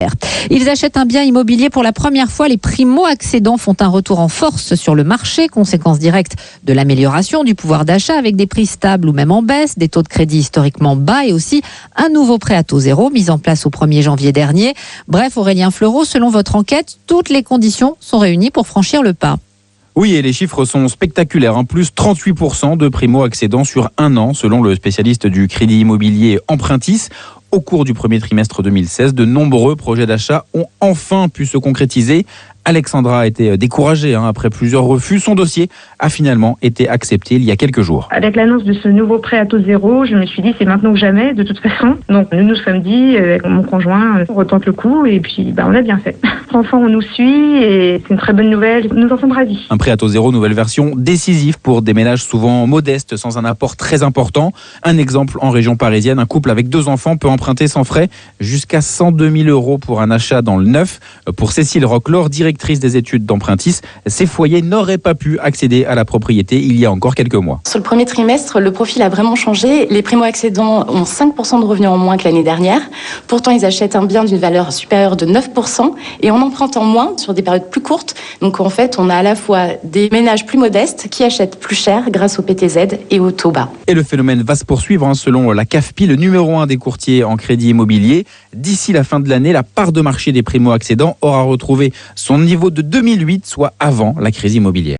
cher. Ils achètent un bien immobilier pour la première fois. Les primo-accédants font un retour en force sur le marché, conséquence directe de l'amélioration du pouvoir d'achat avec des prix stables ou même en baisse, des taux de crédit historiquement bas et aussi un nouveau prêt à taux zéro mis en place au 1er janvier dernier. Bref, Aurélien Fleureau, selon votre enquête, toutes les conditions sont réunies pour franchir le pas. Oui, et les chiffres sont spectaculaires. Plus 38% de primo-accédants sur un an, selon le spécialiste du crédit immobilier Empruntis. Au cours du premier trimestre 2016, de nombreux projets d'achat ont enfin pu se concrétiser. Alexandra a été découragée après plusieurs refus. Son dossier a finalement été accepté il y a quelques jours. Avec l'annonce de ce nouveau prêt à taux zéro, je me suis dit c'est maintenant que jamais de toute façon. Donc nous nous sommes dit avec mon conjoint, on retente le coup et puis on a bien fait. Enfin on nous suit et c'est une très bonne nouvelle. Nous en sommes ravis. Un prêt à taux zéro, nouvelle version, décisif pour des ménages souvent modestes, sans un apport très important. Un exemple en région parisienne, un couple avec 2 enfants peut emprunter sans frais jusqu'à 102 000 € pour un achat dans le neuf. Pour Cécile Roclor, directrice des études d'Empruntis, ces foyers n'auraient pas pu accéder à la propriété il y a encore quelques mois. Sur le premier trimestre, le profil a vraiment changé. Les primo-accédants ont 5% de revenus en moins que l'année dernière. Pourtant, ils achètent un bien d'une valeur supérieure de 9% et en empruntant moins sur des périodes plus courtes. Donc en fait, on a à la fois des ménages plus modestes qui achètent plus cher grâce au PTZ et au taux bas. Et le phénomène va se poursuivre selon la CAFPI, le numéro 1 des courtiers en crédit immobilier. D'ici la fin de l'année, la part de marché des primo-accédants aura retrouvé son niveau de 2008, soit avant la crise immobilière.